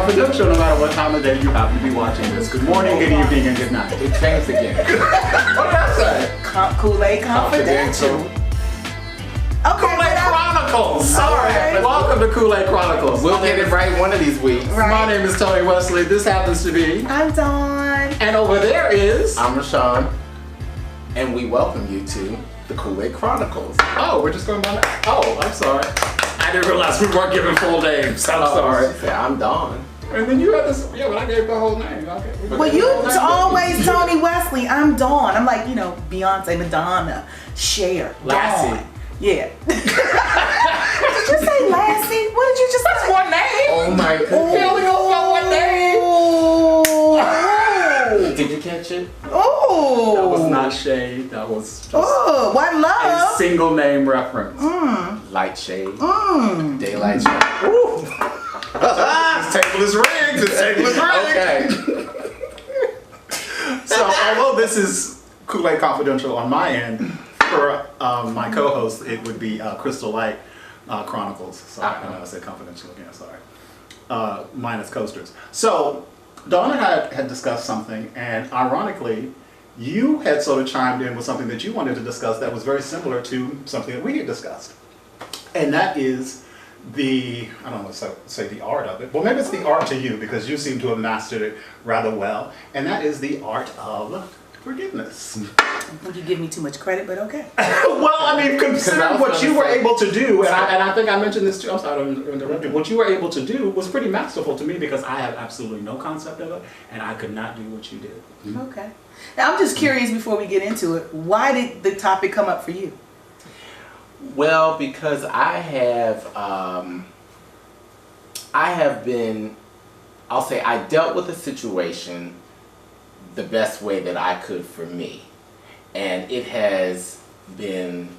Confidential no matter what time of day you happen to be watching this. Good morning, good evening, and good night. It changed again. What did I say? Kewl Aid Confidential. Okay, Kewl Aid Chronicles. Sorry. Welcome to Kewl Aid Chronicles. We'll get it right one of these weeks. Right. My name is Tony Wesley. This happens to be. I'm Dawn. And over there is. I'm Rashan. And we welcome you to the Kewl Aid Chronicles. Oh, we're just going by that. Oh, I'm sorry. I didn't realize we weren't giving full names. I'm sorry. Yeah, I'm Dawn. And then you had this. Yeah, but I gave the whole name. Okay. Well, you always Tony Wesley. I'm Dawn. I'm like, Beyonce, Madonna, Cher, Lassie. Dawn. Yeah. Did you say Lassie? What did you just say? That's one name. Oh my goodness. You only know one name. Oh. Did you catch it? Oh. That was not shade. That was just What a love? single name reference. Light shade. Mm. Daylight shade. Ooh. This table is rigged. This table is rigged. Okay. So, although this is Kewl Aid Confidential on my end, for my co-host, it would be Crystal Light Chronicles. Sorry, I know I said confidential again. Sorry. Minus coasters. So, Donna had discussed something, and ironically, you had sort of chimed in with something that you wanted to discuss that was very similar to something that we had discussed, and that is I don't want to say the art of it. Well, maybe it's the art to you because you seem to have mastered it rather well, and that is the art of forgiveness. I think you give me too much credit, but okay. Well, I mean, considering what you were able to do, and I think I mentioned this too, I'm sorry to interrupt you, what you were able to do was pretty masterful to me because I have absolutely no concept of it, and I could not do what you did. Okay. Now, I'm just curious before we get into it, why did the topic come up for you? Well, because I have been, I'll say I dealt with a situation the best way that I could for me. And it has been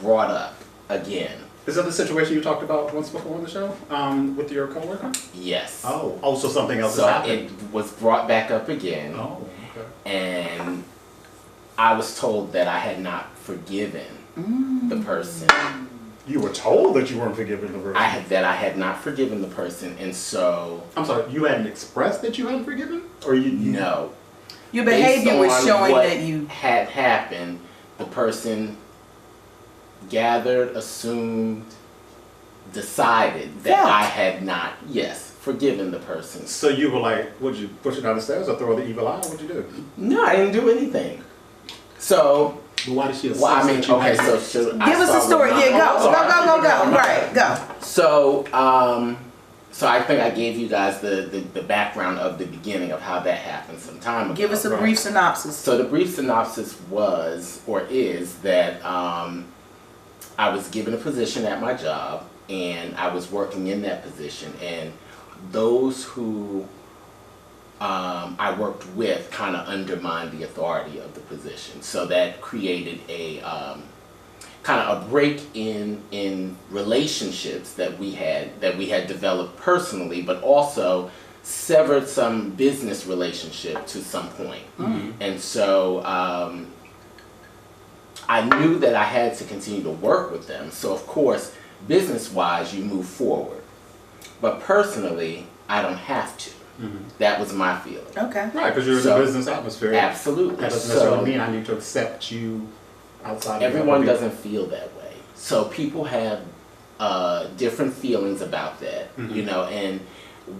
brought up again. Is that the situation you talked about once before on the show with your coworker? Yes. Oh, so something else So has happened. it was brought back up again. Oh, okay. And I was told that I had not forgiven the person. You were told that you weren't forgiving the person. I had not forgiven the person, and so I'm sorry, you hadn't expressed that you hadn't forgiven? Or you no. Your behavior was Based on showing what that you had happened. The person gathered, assumed, decided that Felt. I had not, forgiven the person. So you were like, would you push it down the stairs or throw the evil eye? What'd you do? No, I didn't do anything. So, But why did she well, I mean, associate you okay, had- so should I give us a start story. with Yeah, my- go. Right, go. So I think I gave you guys the background of the beginning of how that happened some time ago. Give us a Right. brief synopsis. So the brief synopsis is that I was given a position at my job, and I was working in that position, and those who I worked with kind of undermined the authority of the position. So that created a kind of a break in relationships that we had developed personally, but also severed some business relationship to some point. And so I knew that I had to continue to work with them. So of course, business-wise, you move forward. But personally, I don't have to. That was my feeling. Okay. Right, because you're in So, the business atmosphere. Absolutely. That doesn't So, necessarily mean I need to accept you outside of everyone the doesn't feel that way. So people have different feelings about that, and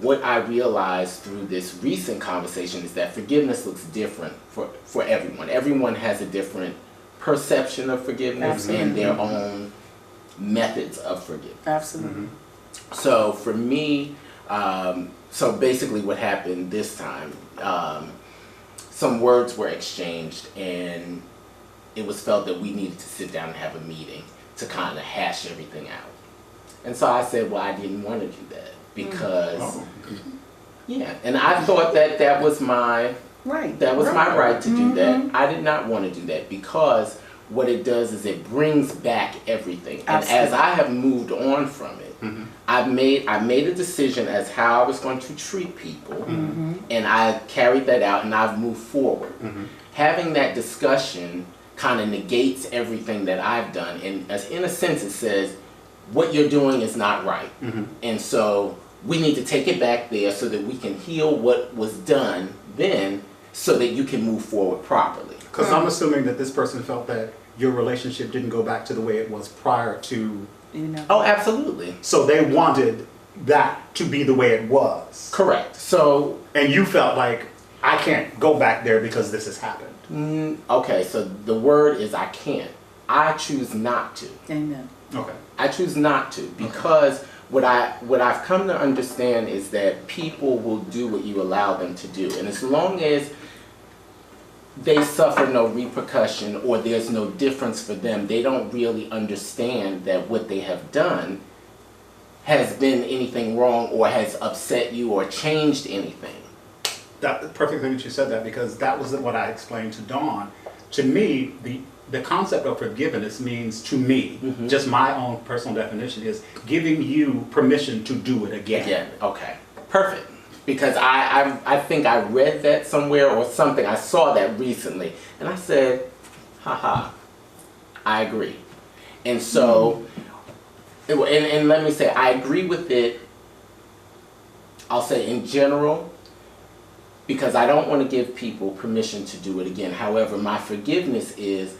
what I realized through this recent conversation is that forgiveness looks different for everyone. Everyone has a different perception of forgiveness and their own methods of forgiveness. Absolutely. So for me, so basically what happened this time, some words were exchanged, and it was felt that we needed to sit down and have a meeting to kind of hash everything out. And so I said, well, I didn't want to do that because, and I thought that was my Right. my right to do that. I did not want to do that because what it does is it brings back everything. And as I have moved on from it, I made a decision as how I was going to treat people, and I carried that out, and I've moved forward. Having that discussion kind of negates everything that I've done, and as in a sense it says what you're doing is not right. And so we need to take it back there so that we can heal what was done then so that you can move forward properly. Because I'm assuming that this person felt that your relationship didn't go back to the way it was prior to. Oh, absolutely. So they wanted that to be the way it was. Correct. So. And you felt like, I can't go back there because this has happened. Okay, so the word is I can't. I choose not to. Amen. Okay. I choose not to because what I've come to understand is that people will do what you allow them to do. And as long as they suffer no repercussion or there's no difference for them, they don't really understand that what they have done has been anything wrong or has upset you or changed anything. That perfect thing that you said that, because that was what I explained to Dawn. To me, the concept of forgiveness means, to me, just my own personal definition, is giving you permission to do it again. Again, okay. Perfect. Because I think I read that somewhere or something. I saw that recently. And I said, haha, I agree. And so, and let me say, I agree with it, I'll say in general, because I don't want to give people permission to do it again. However, my forgiveness is,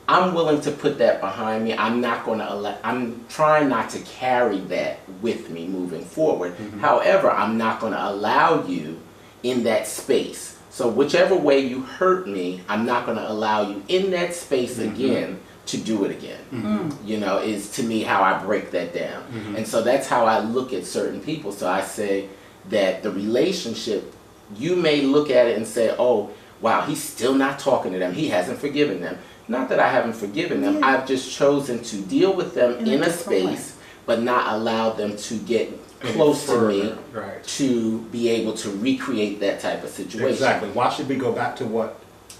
I'm willing to put that behind me. I'm trying not to carry that with me moving forward. However, I'm not going to allow you in that space. So whichever way you hurt me, I'm not going to allow you in that space again to do it again. You know, is to me how I break that down. And so that's how I look at certain people. So I say that the relationship, you may look at it and say, oh, wow, he's still not talking to them. He hasn't forgiven them. Not that I haven't forgiven them. I've just chosen to deal with them in a space, but not allow them to get close to me to be able to recreate that type of situation. Exactly. Why should we go back to what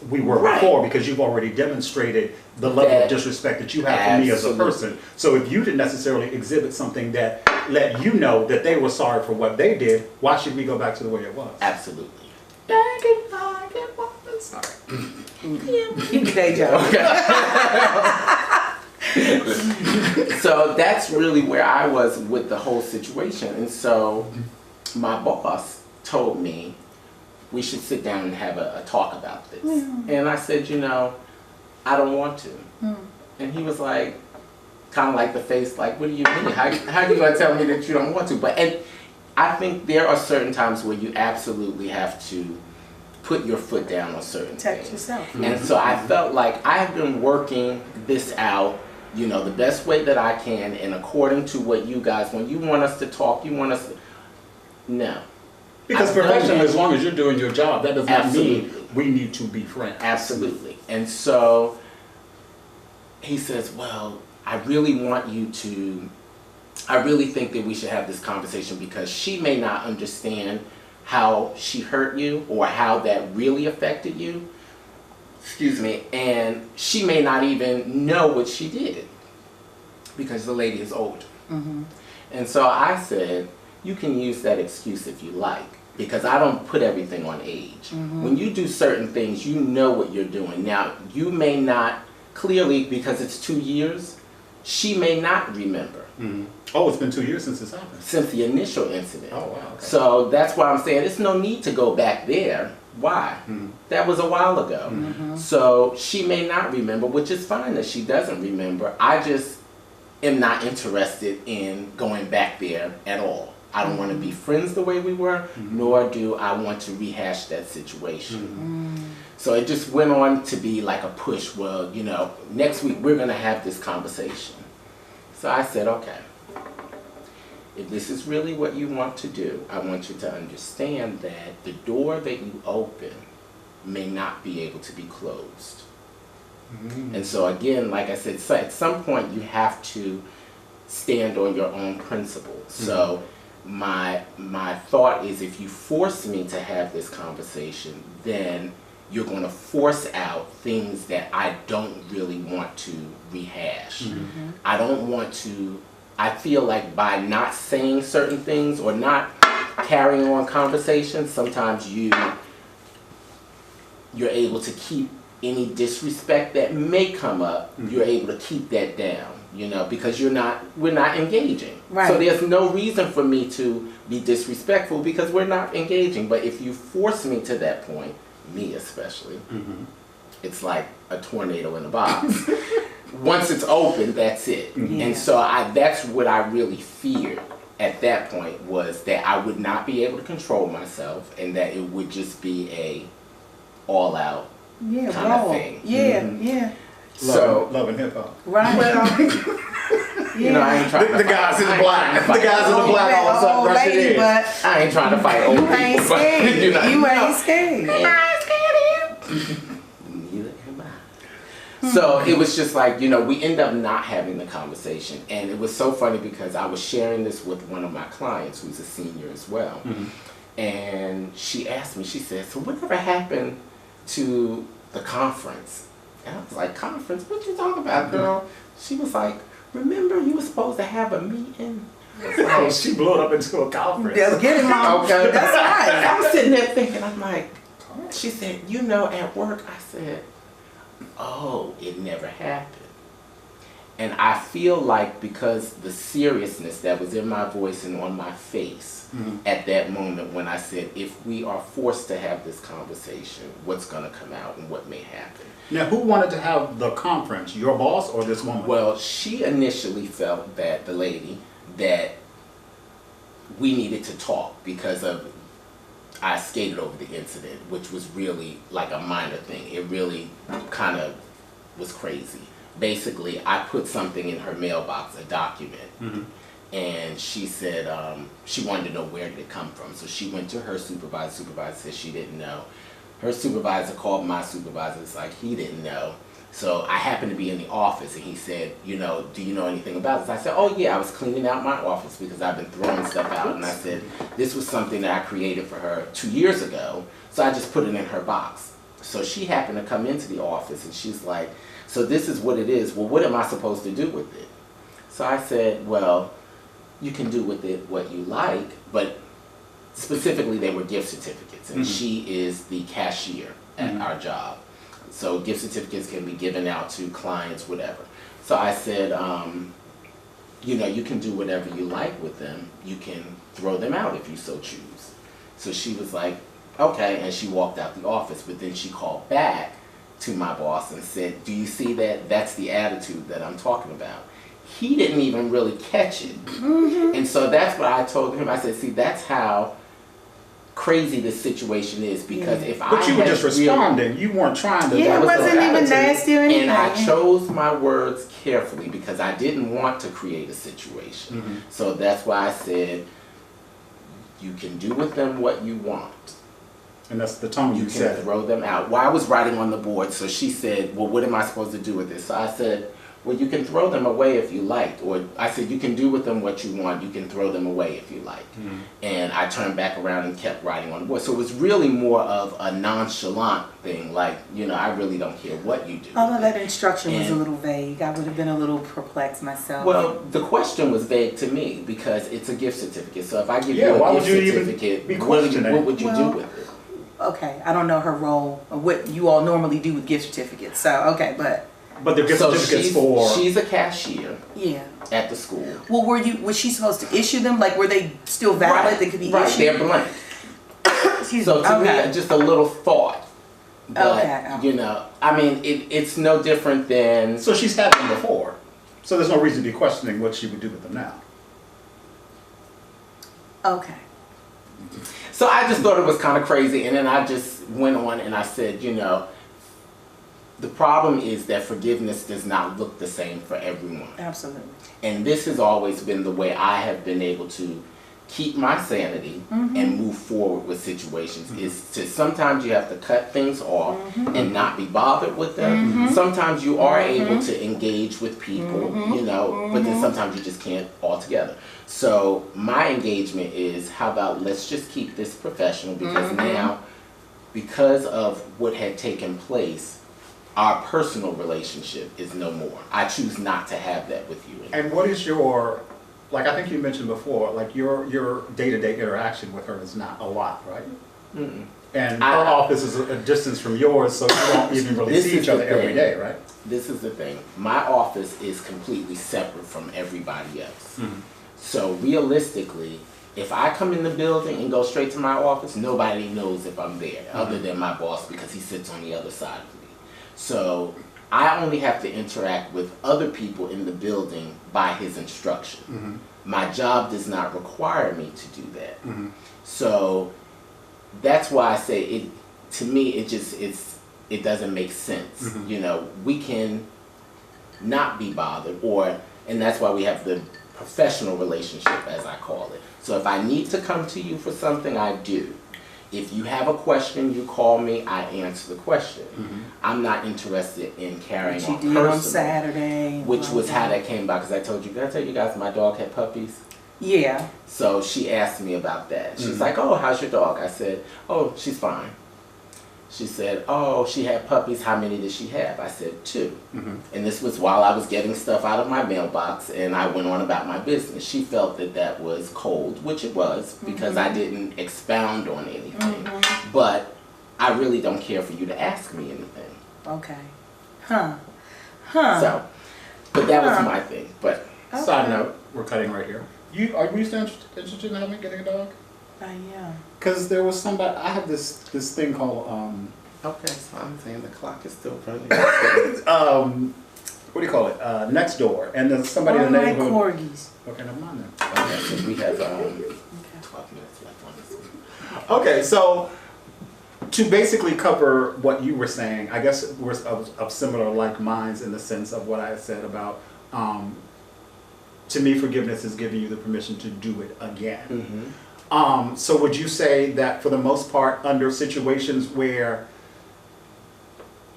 we were before? Because you've already demonstrated the level of disrespect that you have for me as a person. So if you didn't necessarily exhibit something that let you know that they were sorry for what they did, why should we go back to the way it was? Absolutely. Sorry. Day job. So that's really where I was with the whole situation. And so my boss told me we should sit down and have a talk about this. And I said, you know, I don't want to. And he was like, kind of like the face, like, what do you mean? How are you going to tell me that you don't want to? And I think there are certain times where you absolutely have to put your foot down on certain things. Yourself. And so I felt like I've been working this out, you know, the best way that I can, and according to what you guys, when you want us to talk, you want us to, no. Because professionally, as long as you're doing your job, that does not mean Absolutely. we need to be friends. Absolutely. And so he says, well, I really think that we should have this conversation because she may not understand how she hurt you or how that really affected you. Excuse me. And she may not even know what she did because the lady is older. And so I said, you can use that excuse if you like, because I don't put everything on age. When you do certain things, you know what you're doing. Now, you may not clearly, because it's 2 years, she may not remember. Oh, it's been 2 years since this happened. Since the initial incident. Oh, wow. Okay. So that's why I'm saying there's no need to go back there. Why? That was a while ago. So she may not remember, which is fine that she doesn't remember. I just am not interested in going back there at all. I don't want to be friends the way we were, nor do I want to rehash that situation. So it just went on to be like a push. Well, you know, next week we're going to have this conversation. So I said, okay, if this is really what you want to do, I want you to understand that the door that you open may not be able to be closed. And so again, like I said, so at some point you have to stand on your own principles. So my thought is, if you force me to have this conversation, then you're going to force out things that I don't really want to rehash. I don't want to, I feel like by not saying certain things or not carrying on conversations, sometimes you're able to keep any disrespect that may come up, you're able to keep that down. you know, because we're not engaging. Right. So there's no reason for me to be disrespectful because we're not engaging. But if you force me to that point, me especially, it's like a tornado in a box. Once it's open, that's it. And so that's what I really feared at that point, was that I would not be able to control myself and that it would just be a all out kind of thing. So love and hip hop. Right. Well, you know, I ain't trying to The guys in the black. The guys in the black all of a sudden rush it in. But I ain't trying to fight old you ain't people. scared. You know, You ain't scared. Neither am I. So it was just like, you know, we end up not having the conversation. And it was so funny because I was sharing this with one of my clients who's a senior as well. And she asked me, she said, so whatever happened to the conference? And I was like, conference? What you talking about, girl? She was like, remember you were supposed to have a meeting? Oh, she blew it up into a conference. Just get it, Mom. Okay. That's right. I was sitting there thinking, I'm like, she said, you know, at work, I said, oh, it never happened. And I feel like because the seriousness that was in my voice and on my face at that moment when I said, if we are forced to have this conversation, what's going to come out and what may happen. Now, who wanted to have the conference? Your boss or this woman? Well, she initially felt that, the lady, that we needed to talk because of, I skated over the incident, which was really like a minor thing. It really kind of was crazy. Basically, I put something in her mailbox, a document, and she said she wanted to know where did it come from. So she went to her supervisor. Supervisor said she didn't know. Her supervisor called my supervisor. It's like he didn't know. So I happened to be in the office, and he said, you know, do you know anything about this? I said, oh yeah, I was cleaning out my office because I've been throwing stuff out, and I said this was something that I created for her 2 years ago. So I just put it in her box. So she happened to come into the office, and she's like, so this is what it is. Well, what am I supposed to do with it? So I said, well, you can do with it what you like, but specifically they were gift certificates, and she is the cashier at our job. So gift certificates can be given out to clients, whatever. So I said, you know, you can do whatever you like with them. You can throw them out if you so choose. So she was like, okay, and she walked out the office, but then she called back to my boss and said, do you see that? That's the attitude that I'm talking about. He didn't even really catch it. And so that's what I told him. I said, see, that's how crazy this situation is, because if But you were just responding. You weren't trying to. Yeah, it wasn't even nasty or anything. And I chose my words carefully because I didn't want to create a situation. So that's why I said, you can do with them what you want. And that's the tone you can said. Throw them out. Well, I was writing on the board, so she said, well, what am I supposed to do with this? So I said, well, you can throw them away if you like. Or I said, you can do with them what you want. You can throw them away if you like. And I turned back around and kept writing on the board. So it was really more of a nonchalant thing, like, you know, I really don't care what you do. Although that instruction was a little vague, I would have been a little perplexed myself. Well, the question was vague to me because it's a gift certificate. So if I give you a gift certificate, what would you do with it? Okay, I don't know her role or what you all normally do with gift certificates. So, okay, but the gift certificates for... She's a cashier. Yeah. At the school. Well, was she supposed to issue them? Like, were they still valid? They could be issued? They're blank. So to me, just a little thought. But, you know, I mean, it's no different than... So she's had them before. So there's no reason to be questioning what she would do with them now. Okay. So I just thought it was kind of crazy, and then I just went on and I said, you know, the problem is that forgiveness does not look the same for everyone. Absolutely. And this has always been the way I have been able to keep my sanity and move forward with situations, is to sometimes you have to cut things off and not be bothered with them. Sometimes you are able to engage with people, you know, but then sometimes you just can't altogether. So my engagement is, how about let's just keep this professional, because now, because of what had taken place, our personal relationship is no more. I choose not to have that with you anymore. And what is your, like I think you mentioned before, like your day-to-day interaction with her is not a lot, right? And her office is a distance from yours, so you don't even really see each other every day, right? this is the thing. My office is completely separate from everybody else. So realistically, if I come in the building and go straight to my office, nobody knows if I'm there other than my boss because he sits on the other side of me. So I only have to interact with other people in the building by his instruction. My job does not require me to do that. So that's why I say it, to me, it doesn't make sense. You know, we can not be bothered, and that's why we have the professional relationship, as I call it. So if I need to come to you for something, I do. If you have a question, you call me, I answer the question. I'm not interested in carrying on personal. on Saturday. Which was how that came about, because did I tell you guys my dog had puppies? Yeah. So she asked me about that. She's like, oh, how's your dog? I said, oh, she's fine. She said, oh, she had puppies. How many did she have? I said, 2. And this was while I was getting stuff out of my mailbox, and I went on about my business. She felt that that was cold, which it was, because I didn't expound on anything. But I really don't care for you to ask me anything. Okay. So, but that was my thing. But Side note, we're cutting right here. Are you still interested in getting a dog? Yeah. Because there was somebody, I have this thing called, okay, so I'm saying the clock is still running. what do you call it? Next door. And there's somebody in the neighborhood. Corgis. Okay, never mind then. Okay, so we have 12 minutes left on this one. Okay, so to basically cover what you were saying, I guess we're of similar like minds in the sense of what I said about, to me, forgiveness is giving you the permission to do it again. So would you say that for the most part, under situations where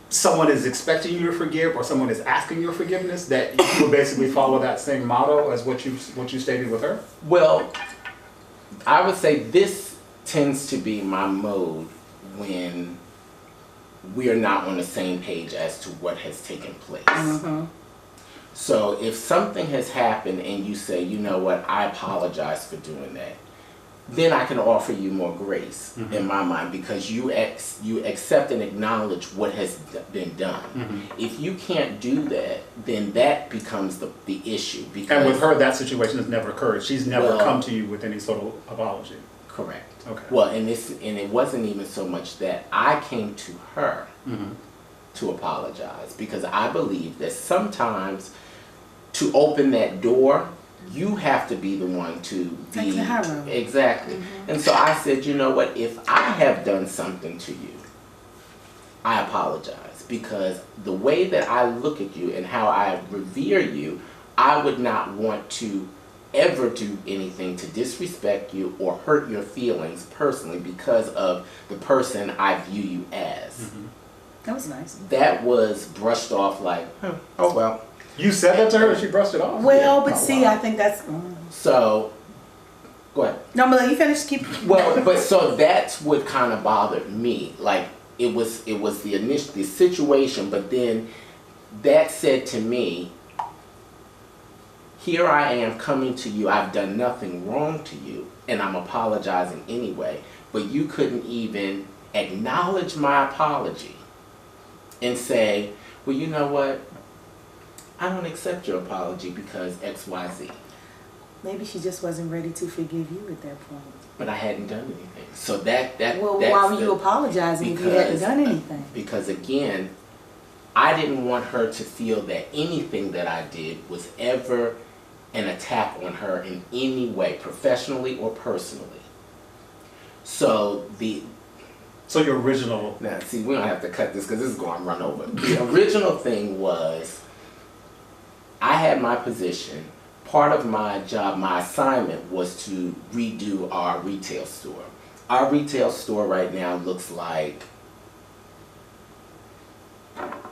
someone is expecting you to forgive or someone is asking your forgiveness, that you would basically follow that same motto as what you stated with her? Well, I would say this tends to be my mode when we are not on the same page as to what has taken place. So if something has happened and you say, you know what, I apologize for doing that, then I can offer you more grace in my mind, because you accept and acknowledge what has been done. If you can't do that, then that becomes the issue. Because, and with her, that situation has never occurred. She's never come to you with any sort of apology. Correct. Okay. Well, and it wasn't even so much that. I came to her to apologize, because I believe that sometimes to open that door, you have to be the one to be exactly. And so I said, you know what, if I have done something to you, I apologize, because the way that I look at you and how I revere you, I would not want to ever do anything to disrespect you or hurt your feelings personally because of the person I view you as. That was nice. That was brushed off like, oh well. You said that to her and she brushed it off? Well, but see, I think that's... So, go ahead. No, I'm gonna let you finish. Well, but so that's what kind of bothered me. Like, it was the situation, but then that said to me, here I am coming to you, I've done nothing wrong to you, and I'm apologizing anyway, but you couldn't even acknowledge my apology and say, well, you know what? I don't accept your apology because X, Y, Z. Maybe she just wasn't ready to forgive you at that point. But I hadn't done anything. So that well, why were you apologizing if you hadn't done anything? Because again, I didn't want her to feel that anything that I did was ever an attack on her in any way, professionally or personally. So your original... Now, see, we don't have to cut this because this is going to run over. The original thing was, I had my position. Part of my job, my assignment, was to redo our retail store. Our retail store right now looks like...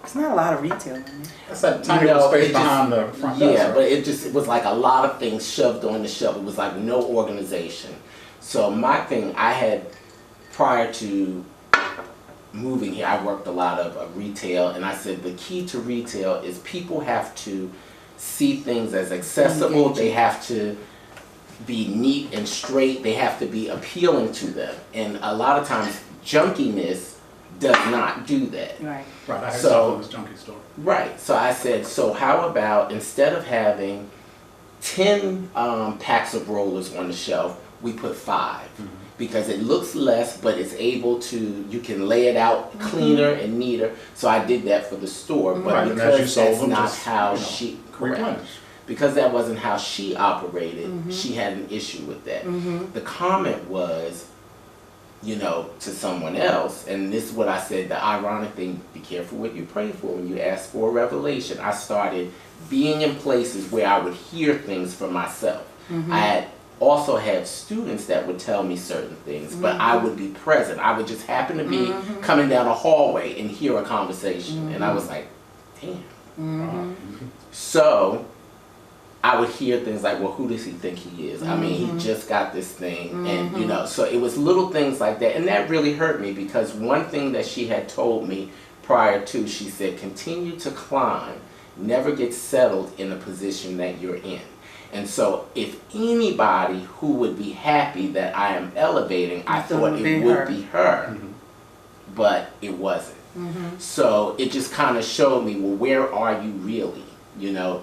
It's not a lot of retail in there. That's that tiny little space behind the front desk. Yeah, but it was like a lot of things shoved on the shelf. It was like no organization. So my thing, I had, prior to moving here, I worked a lot of retail, and I said the key to retail is people have to see things as accessible. They have to be neat and straight. They have to be appealing to them. And a lot of times, junkiness does not do that. Right. Right, I had So- so, this junkie store. Right. So I said, so how about instead of having 10 packs of rollers on the shelf, we put 5. Because it looks less, but it's able to, you can lay it out cleaner and neater. So I did that for the store, but Right, and as you because sold that's them, not just, how you know, she, correct. replenish. Because that wasn't how she operated, she had an issue with that. The comment was, you know, to someone else, and this is what I said, the ironic thing, be careful what you pray for. When you ask for a revelation, I started being in places where I would hear things for myself. I had also had students that would tell me certain things, but I would be present. I would just happen to be coming down a hallway and hear a conversation, and I was like, damn. So I would hear things like, well, who does he think he is? I mean, he just got this thing, and you know, so it was little things like that, and that really hurt me, because one thing that she had told me prior to, she said, continue to climb, never get settled in a position that you're in. And so if anybody who would be happy that I am elevating, I thought it would be her, but it wasn't. So it just kind of showed me, well, where are you really, you know,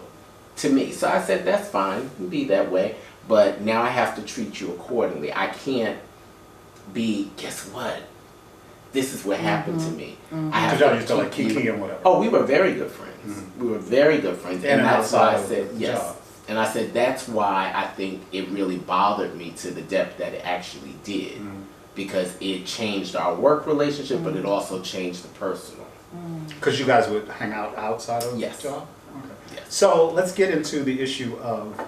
to me. So I said, that's fine, you can be that way, but now I have to treat you accordingly. I can't be, guess what? This is what happened to me. I have Because y'all used to like keep kiki you- and whatever. Oh, we were very good friends. We were very good friends. And that's why I outside said, of the yes. job. And I said, that's why I think it really bothered me to the depth that it actually did. Because it changed our work relationship, but it also changed the personal. Because you guys would hang out outside of Yes. the job? Okay. Yes. So let's get into the issue of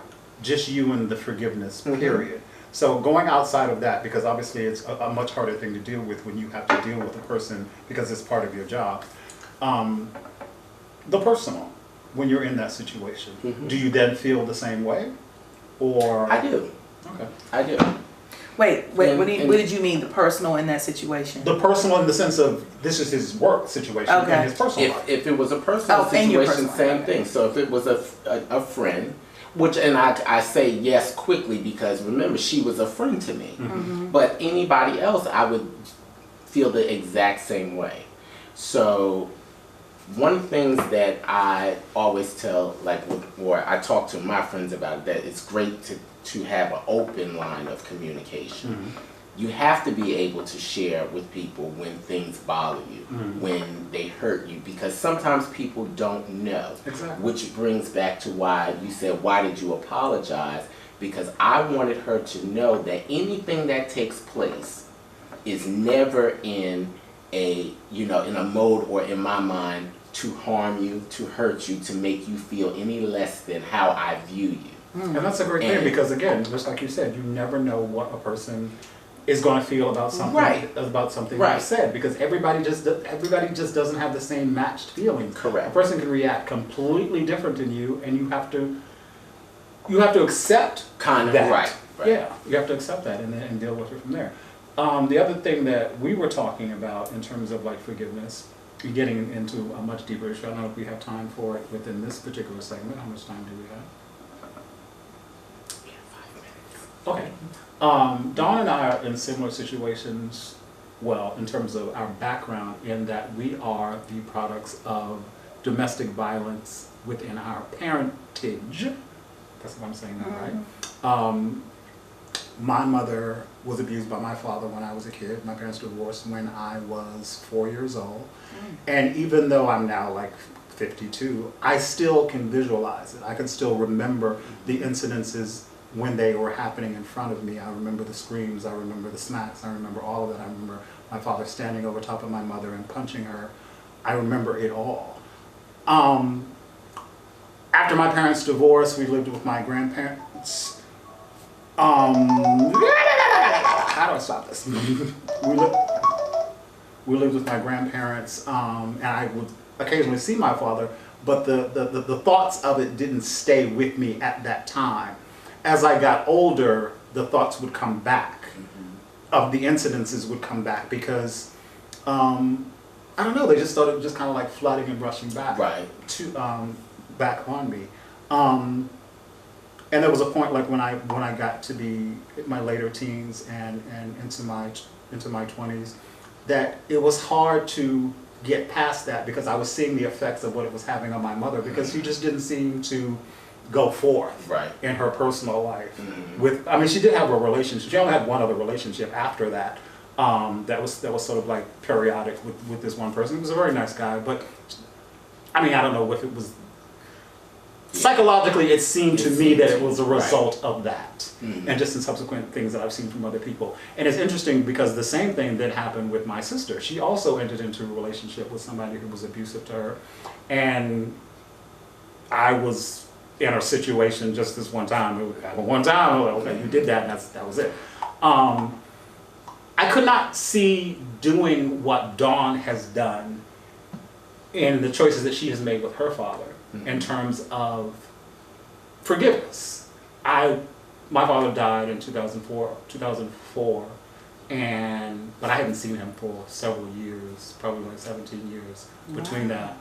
just you and the forgiveness period. So going outside of that, because obviously it's a much harder thing to deal with when you have to deal with a person because it's part of your job. The personal, when you're in that situation, do you then feel the same way? Or I do. Okay. I do. Wait, And- what did you mean, the personal in that situation? The personal in the sense of this is his work situation Okay. and his personal life. If it was a personal Oh, and your situation, personal, same okay. thing. So if it was a friend, which, and I say yes quickly because remember, she was a friend to me. But anybody else, I would feel the exact same way. So one thing that I always tell, or I talk to my friends about, that it's great to have an open line of communication. You have to be able to share with people when things bother you, when they hurt you, because sometimes people don't know. Exactly. Which brings back to why you said, why did you apologize? Because I wanted her to know that anything that takes place is never in a, you know, in a mode or in my mind to harm you, to hurt you, to make you feel any less than how I view you. And that's a great thing And- because again, just like you said, you never know what a person is going to feel about something Right. you said, because everybody just doesn't have the same matched feelings. Correct. A person can react completely different than you, and you have to accept Kind of, that. right. Yeah, you have to accept that and deal with it from there. The other thing that we were talking about in terms of like forgiveness, getting into a much deeper issue. I don't know if we have time for it within this particular segment. How much time do we have? Okay. Dawn and I are in similar situations, well, in terms of our background, in that we are the products of domestic violence within our parentage. That's what I'm saying, right? My mother was abused by my father when I was a kid. My parents divorced when I was 4 years old. And even though I'm now like 52, I still can visualize it. I can still remember the incidences when they were happening in front of me. I remember the screams, I remember the smacks, I remember all of that. I remember my father standing over top of my mother and punching her. I remember it all. After my parents' divorce, we lived with my grandparents. How do I stop this? we lived with my grandparents, and I would occasionally see my father, but the thoughts of it didn't stay with me at that time. As I got older, the thoughts would come back, of the incidences would come back, because, I don't know, they just started just kind of like flooding and rushing back back on me. And there was a point like when I got to be in my later teens and into my 20s, that it was hard to get past that because I was seeing the effects of what it was having on my mother because she just didn't seem to go forth in her personal life. I mean, she did have a relationship. She only had one other relationship after that. That was sort of like periodic with this one person. He was a very nice guy, but I mean, I don't know if it was psychologically. It seemed to me that it was a result of that, and just in subsequent things that I've seen from other people. And it's interesting because the same thing that happened with my sister. She also entered into a relationship with somebody who was abusive to her, and I was in her situation just this one time. Okay, you did that, and that was it. I could not see doing what Dawn has done in the choices that she has made with her father in terms of forgiveness. My father died in 2004, but I hadn't seen him for several years, probably like 17 years between that.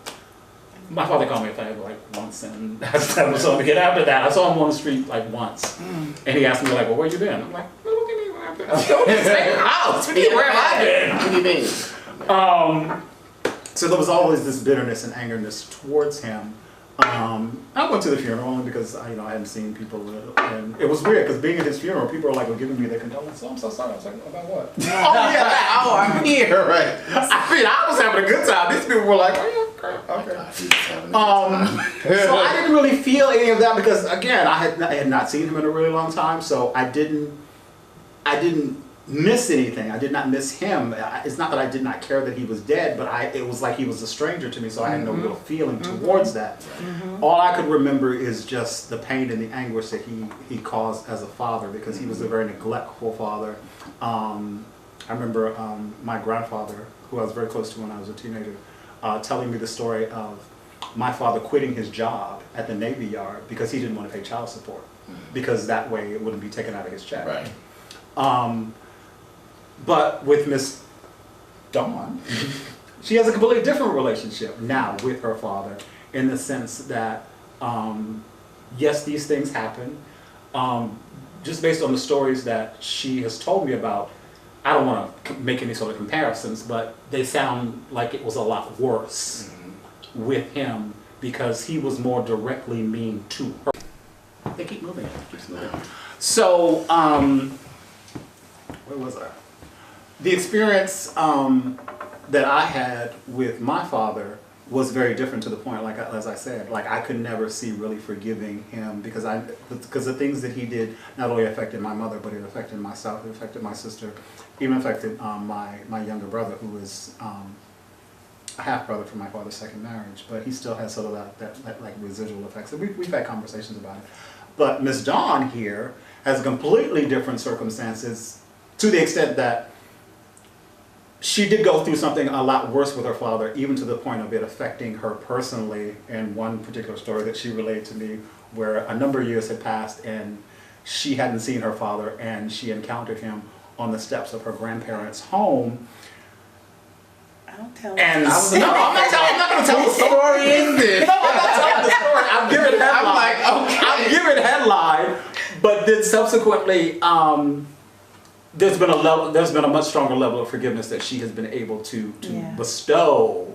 My father called me a fag like once, and that was all to get after that. I saw him on the street like once, and he asked me like, "Well, where you been?" I'm like, "Well, what do you mean where I've been? I'm still in the same house. Where have I been? What do you mean?" So there was always this bitterness and angerness towards him. I went to the funeral only because I hadn't seen people, and it was weird because being at his funeral, people were like giving me their condolences. Oh, I'm so sorry. I was like, about what? I'm here, right? I mean, I was having a good time. These people were like, oh yeah, great, okay. So I didn't really feel any of that because again, I had not seen him in a really long time, so I didn't miss anything. I did not miss him. It's not that I did not care that he was dead, but it was like he was a stranger to me, so I had no real feeling towards that. All I could remember is just the pain and the anguish that he caused as a father because he was a very neglectful father. I remember my grandfather, who I was very close to when I was a teenager, telling me the story of my father quitting his job at the Navy Yard because he didn't want to pay child support because that way it wouldn't be taken out of his check. Right. But with Miss Dawn, she has a completely different relationship now with her father in the sense that, yes, these things happen. Just based on the stories that she has told me about, I don't want to make any sort of comparisons, but they sound like it was a lot worse with him because he was more directly mean to her. They keep moving. So, where was I? The experience that I had with my father was very different to the point, like as I said, like I could never see really forgiving him because the things that he did not only affected my mother, but it affected myself, it affected my sister, even affected my younger brother, who is a half brother from my father's second marriage, but he still has sort of that like residual effects. So we've had conversations about it. But Miss Dawn here has completely different circumstances to the extent that she did go through something a lot worse with her father, even to the point of it affecting her personally. And one particular story that she relayed to me where a number of years had passed and she hadn't seen her father and she encountered him on the steps of her grandparents' home. I don't tell and you. I'm not going to tell the story. Is this? No, I'm not telling the story. I'm giving headline. I'm like, okay. I'm giving headline, but then subsequently, there's been a much stronger level of forgiveness that she has been able to bestow.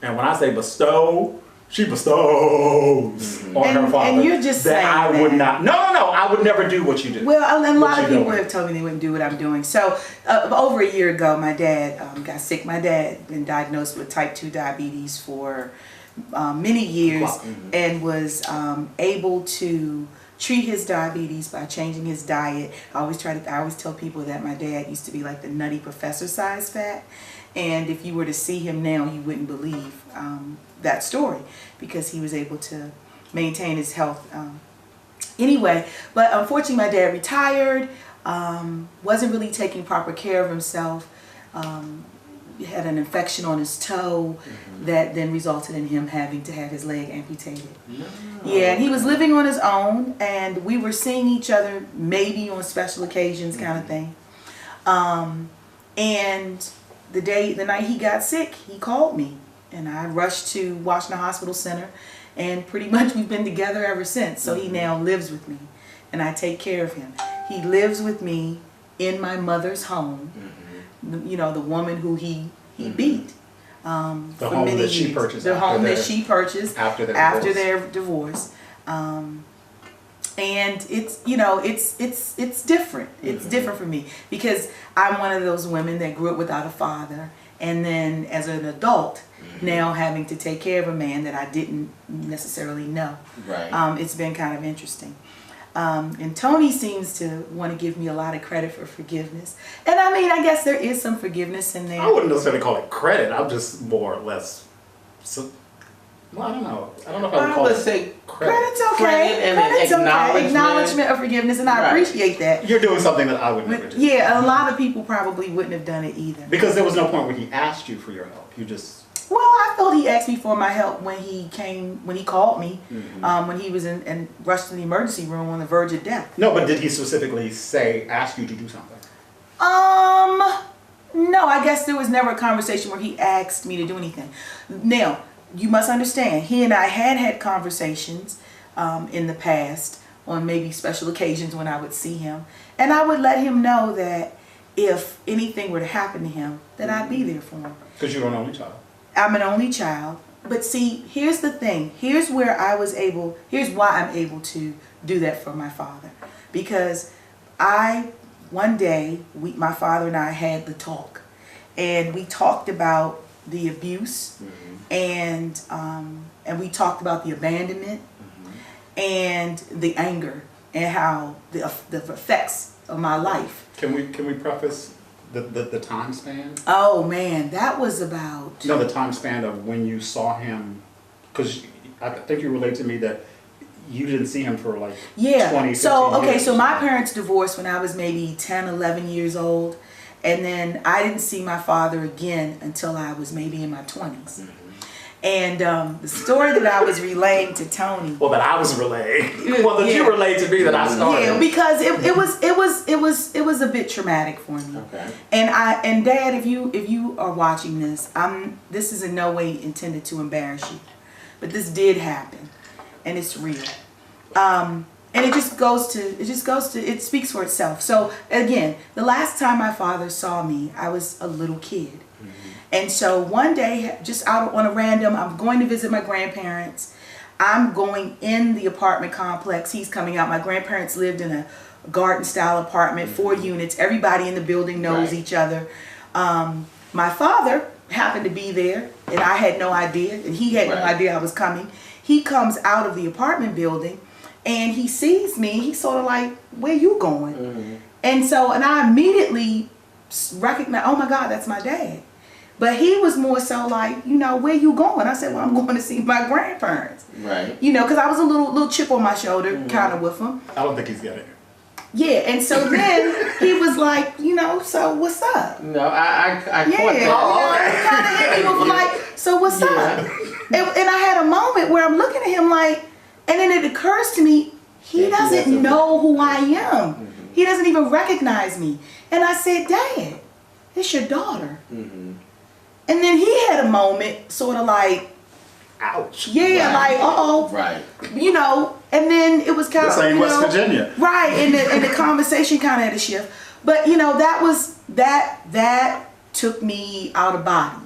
And when I say bestow, she bestows on her father. And you're just saying I would not. No, I would never do what you do. Well, a lot of people have told me they wouldn't do what I'm doing. So over a year ago, my dad got sick. My dad had been diagnosed with type 2 diabetes for many years and was able to treat his diabetes by changing his diet. I always tell people that my dad used to be like the nutty professor size fat, and if you were to see him now, you wouldn't believe that story because he was able to maintain his health. Anyway, but unfortunately, my dad retired. Wasn't really taking proper care of himself. Had an infection on his toe that then resulted in him having to have his leg amputated. Yeah, and he was living on his own, and we were seeing each other maybe on special occasions kind of thing. And the night he got sick, he called me, and I rushed to Washington Hospital Center, and pretty much we've been together ever since. So he now lives with me, and I take care of him. He lives with me in my mother's home. the woman who he beat. The home that she purchased. The home that she purchased after their divorce. And it's it's different. It's different for me because I'm one of those women that grew up without a father, and then as an adult now having to take care of a man that I didn't necessarily know. Right. It's been kind of interesting. And Tony seems to want to give me a lot of credit for forgiveness. And I mean, I guess there is some forgiveness in there. I wouldn't necessarily call it credit. I'm just more or less. Well, I don't know. I don't know if I would call it say credit. Credit's okay. Credit and Credit's acknowledgement. okay. Acknowledgement of forgiveness, and I Right. appreciate that. You're doing something that I would never do. Yeah, a lot of people probably wouldn't have done it either. Because there was no point where he asked you for your help. You just. Well, I felt he asked me for my help when he called me, when he was in rushed to the emergency room on the verge of death. No, but did he specifically ask you to do something? No, I guess there was never a conversation where he asked me to do anything. Now, you must understand, he and I had conversations in the past on maybe special occasions when I would see him, and I would let him know that if anything were to happen to him, that I'd be there for him. Because you're an only child. I'm an only child. But see, here's the thing. Here's why I'm able to do that for my father. Because one day, my father and I had the talk. And we talked about the abuse. And we talked about the abandonment. And the anger. And how the effects of my life. Can we preface the time span? Oh man, that was about... No, the time span of when you saw him, because I think you relayed to me that you didn't see him for like 20, 15 years. So my parents divorced when I was maybe 10, 11 years old, and then I didn't see my father again until I was maybe in my 20s. And the story that I was relaying to Tony. Well, that I was relaying. Well, that you relayed to me that I started. Yeah, because it was a bit traumatic for me. Okay. And Dad, if you are watching this, this is in no way intended to embarrass you, but this did happen, and it's real. And it speaks for itself. So again, the last time my father saw me, I was a little kid. And so one day, just out on a random, I'm going to visit my grandparents. I'm going in the apartment complex. He's coming out. My grandparents lived in a garden-style apartment, 4 units. Everybody in the building knows each other. My father happened to be there, and I had no idea, and he had no idea I was coming. He comes out of the apartment building, and he sees me. He's sort of like, "Where you going?" And I immediately recognize, oh my God, that's my dad. But he was more so like, where you going? I said, well, I'm going to see my grandparents. Right. Because I was a little chip on my shoulder, kind of with him. I don't think he's got it. Yeah, and so then he was like, so what's up? No, I caught that. He kind of hit me with like, so what's up? And I had a moment where I'm looking at him like, and then it occurs to me, he doesn't know who I am. He doesn't even recognize me. And I said, Dad, it's your daughter. And then he had a moment, sort of like, ouch. Yeah, like, uh-oh. Right. And then it was kind of, this ain't West Virginia. Right, and the conversation kind of had a shift. But, that took me out of body.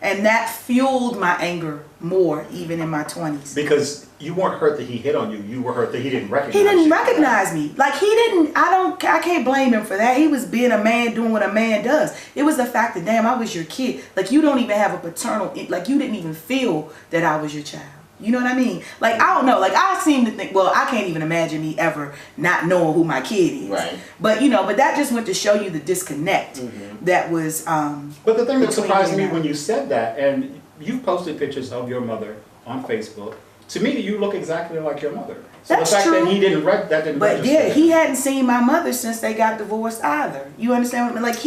And that fueled my anger more, even in my 20s. Because you weren't hurt that he hit on you. You were hurt that he didn't recognize you. He didn't recognize me. Like, I can't blame him for that. He was being a man, doing what a man does. It was the fact that, damn, I was your kid. Like, you don't even have a paternal, like, you didn't even feel that I was your child. You know what I mean? Like, I don't know. Like, I seem to think, well, I can't even imagine me ever not knowing who my kid is. Right. But, but that just went to show you the disconnect that was, But the thing that surprised me when you said that, and you've posted pictures of your mother on Facebook, to me, you look exactly like your mother. So That's the fact true. that he didn't register. But yeah, he hadn't seen my mother since they got divorced either. You understand what I mean? Like,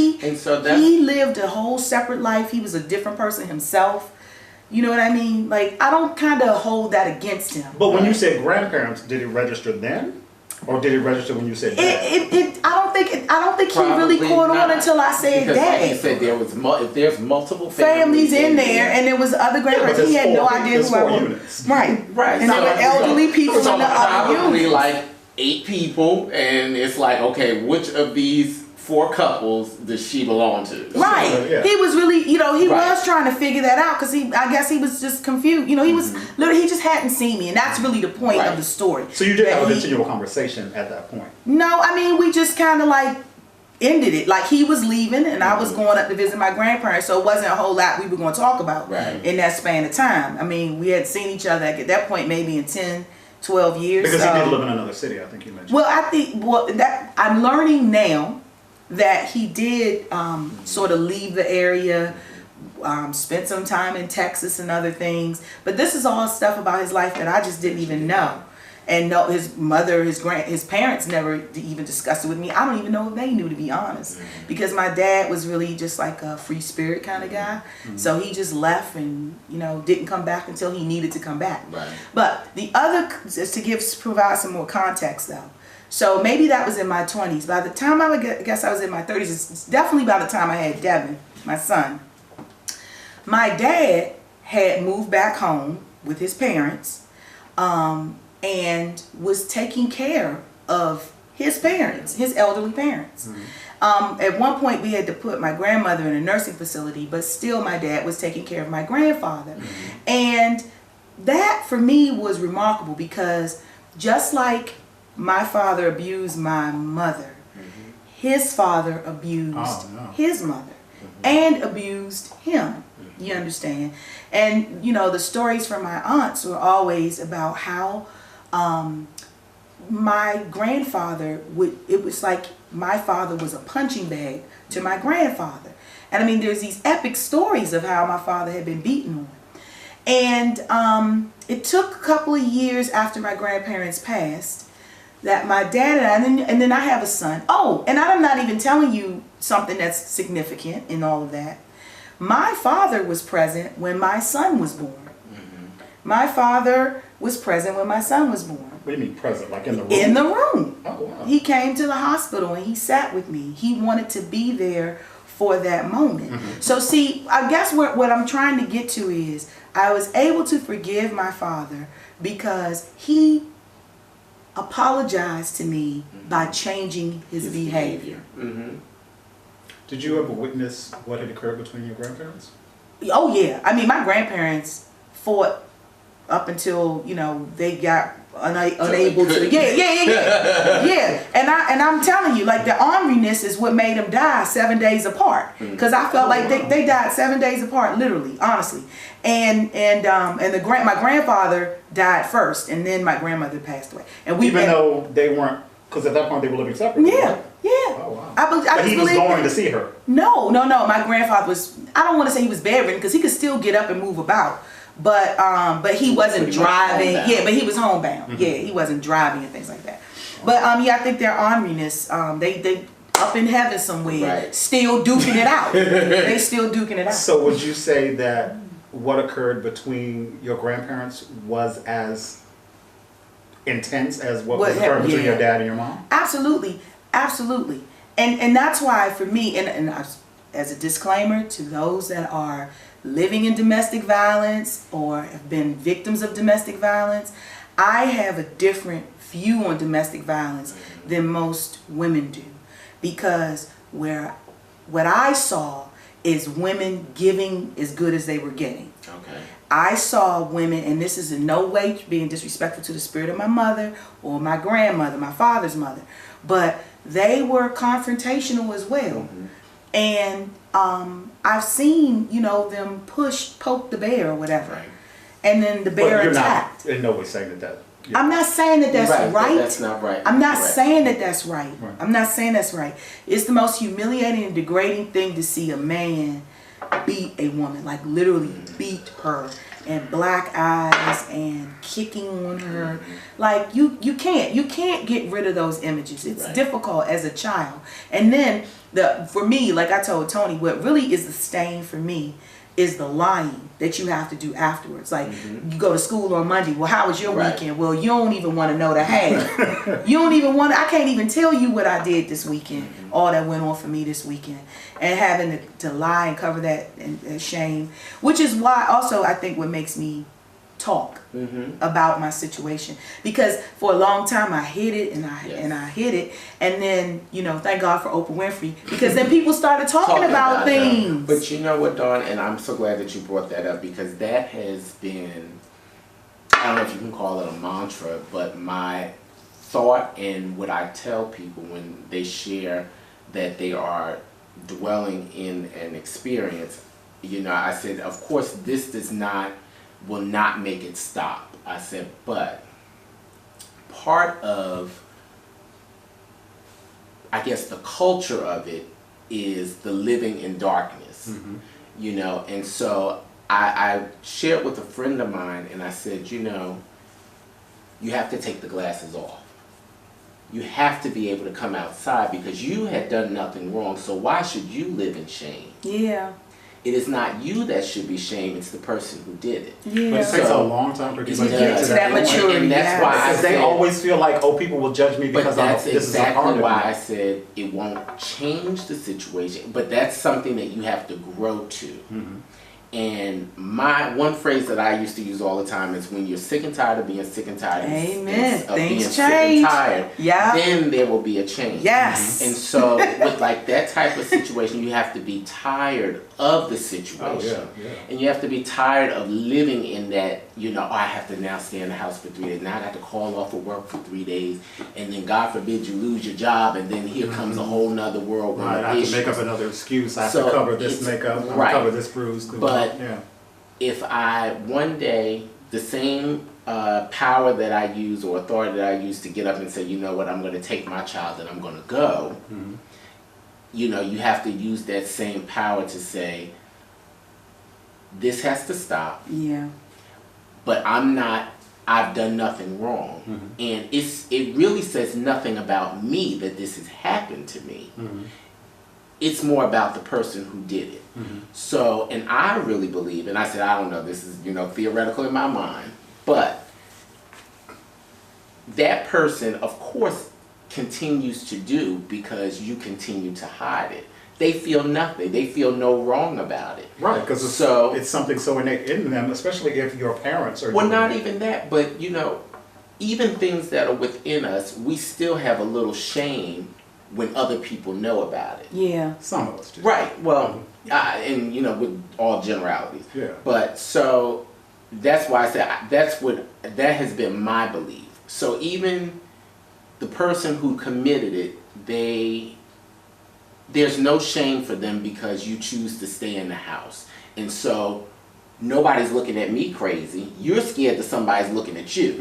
he lived a whole separate life. He was a different person himself. You know what I mean? Like, I don't kind of hold that against him. But when you said grandparents, did it register then? Or did it register when you said dad? I don't think he really caught on until I said because dad. Like you said, if there's multiple families in there, and there was other grandparents, he had no idea who I was. Units. Right. And there were elderly people in the other probably units. like 8 people, and it's like, okay, which of these 4 couples does she belong to? Right. Yeah. He was really, he Right. was trying to figure that out because I guess he was just confused. He was literally, he just hadn't seen me, and that's really the point Right. of the story. So you did That have a he- continual conversation at that point. No, I mean, we just kind of like ended it. Like he was leaving, and I was going up to visit my grandparents, so it wasn't a whole lot we were going to talk about Right. in that span of time. I mean, we had seen each other at that point maybe in 10, 12 years. Because he did live in another city, I think you mentioned. Well, I think that I'm learning now that he did sort of leave the area, spent some time in Texas and other things. But this is all stuff about his life that I just didn't even know. And no, his mother, his parents never even discussed it with me. I don't even know if they knew, to be honest, because my dad was really just like a free spirit kind of guy. So he just left and didn't come back until he needed to come back. Right. But the other is to provide some more context though. So maybe that was in my 20s. By the time I guess I was in my 30s, it's definitely by the time I had Devin, my son. My dad had moved back home with his parents. And was taking care of his parents, his elderly parents. At one point we had to put my grandmother in a nursing facility, but still my dad was taking care of my grandfather. And that for me was remarkable because just like my father abused my mother, his father abused his mother and abused him. You understand? And the stories from my aunts were always about how my grandfather it was like my father was a punching bag to my grandfather. And I mean, there's these epic stories of how my father had been beaten on. And it took a couple of years after my grandparents passed that my dad and then I have a son. Oh, and I'm not even telling you something that's significant in all of that. My father was present when my son was born. My father was present when my son was born. What do you mean present? Like in the room? In the room. Oh, wow. He came to the hospital and he sat with me. He wanted to be there for that moment. So see, I guess what I'm trying to get to is I was able to forgive my father because he apologized to me by changing his behavior. Did you ever witness what had occurred between your grandparents? Oh yeah. I mean, my grandparents fought up until they got unable to. Yeah. And I'm telling you, like the orneriness is what made them die 7 days apart. Because I felt like they died 7 days apart, literally, honestly. And my grandfather died first, and then my grandmother passed away. And Even though they weren't, because at that point they were living separately. Yeah. Right? Yeah. Oh wow. But he was going to see her. No. My grandfather was. I don't want to say he was bedridden because he could still get up and move about. But he wasn't driving. Yeah, but he was homebound. Yeah, he wasn't driving and things like that. But I think their orneriness, they up in heaven somewhere, still duking it out. They still duking it out. So would you say that what occurred between your grandparents was as intense as what was occurring between your dad and your mom? Absolutely. And that's why for me, and as a disclaimer to those that are living in domestic violence or have been victims of domestic violence, I have a different view on domestic violence than most women do, because what I saw is women giving as good as they were getting. Okay. I saw women, and this is in no way being disrespectful to the spirit of my mother or my grandmother, my father's mother, but they were confrontational as well. And I've seen, them poke the bear or whatever. Right. And then the bear attacked. You're not in no way saying that. I'm not saying that that's right. That's not right. I'm not saying that that's right. I'm not saying that's right. It's the most humiliating and degrading thing to see a man beat a woman, like literally beat her, and black eyes and kicking on her. Like you can't get rid of those images. It's difficult as a child. And then for me, like I told Tony, what really is the stain for me is the lying that you have to do afterwards. Like you go to school on Monday. Well, how was your weekend? Well, you don't even want to know the half. You don't even want. I can't even tell you what I did this weekend. All that went on for me this weekend, and having to lie and cover that and shame, which is why also I think what makes me talk about my situation, because for a long time I hid it and I hid it, and then thank God for Oprah Winfrey, because then people started talking about things. But you know what, Dawn, and I'm so glad that you brought that up, because that has been, I don't know if you can call it a mantra, but my thought and what I tell people when they share that they are dwelling in an experience, I said, of course this will not make it stop. I said, but part of, I guess, the culture of it is the living in darkness, and so I shared with a friend of mine, and I said, you have to take the glasses off. You have to be able to come outside, because you had done nothing wrong, so why should you live in shame? Yeah. It is not you that should be shamed, it's the person who did it. Yeah. But it takes a long time for people to get to that maturity. And that's why I said, they always feel like, people will judge me because that's this is a part exactly of why me. I said it won't change the situation, but that's something that you have to grow to. And my one phrase that I used to use all the time is, when you're sick and tired of being sick and tired of being sick and tired, then there will be a change. Yes. And so with like that type of situation, you have to be tired of the situation. And you have to be tired of living in that, I have to now stay in the house for 3 days. Now I got to call off of work for 3 days. And then God forbid you lose your job, and then here comes a whole nother world. Right, I have to make up another excuse. I have to cover this makeup, cover this bruise. But if I one day, the same power that I use or authority that I use to get up and say, you know what, I'm going to take my child and I'm going to go, you have to use that same power to say, this has to stop. Yeah. But I've done nothing wrong. And it really says nothing about me that this has happened to me. It's more about the person who did it. So, and I really believe, and I said, I don't know, this is, theoretical in my mind, but that person, of course, continues to do because you continue to hide it. They feel nothing. They feel no wrong about it. Right, because it's something so innate in them, especially if your parents are Well, not even that, but, even things that are within us, we still have a little shame when other people know about it. Yeah. Some of us do. Right. Well, and with all generalities. Yeah. But so that's why I said that has been my belief. So even the person who committed it, there's no shame for them because you choose to stay in the house. And so nobody's looking at me crazy. You're scared that somebody's looking at you.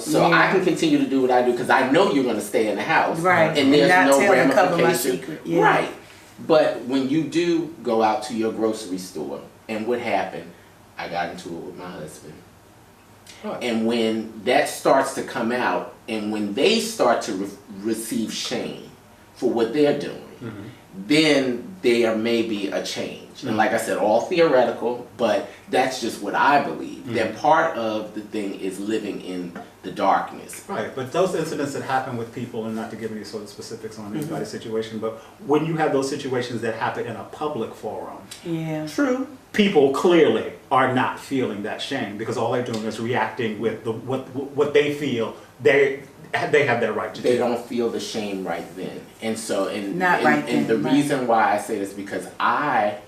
So I can continue to do what I do because I know you're going to stay in the house. Right. And there's not no ramification. Yeah. Right. But when you do go out to your grocery store, and what happened, I got into it with my husband. Right. And when that starts to come out, and when they start to receive shame for what they're doing, then there may be a change. And like I said, all theoretical, but that's just what I believe. That part of the thing is living in the darkness. Right, but those incidents that happen with people, and not to give any sort of specifics on anybody's situation, but when you have those situations that happen in a public forum, True. People clearly are not feeling that shame because all they're doing is reacting with what they feel they have their right to do. They don't feel the shame right then. And so, and the reason why I say this because I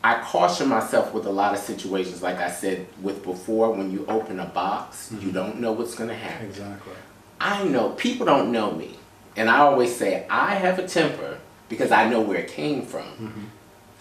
caution myself with a lot of situations, like I said with before, when you open a box, you don't know what's going to happen. Exactly. I know, people don't know me. And I always say, I have a temper because I know where it came from.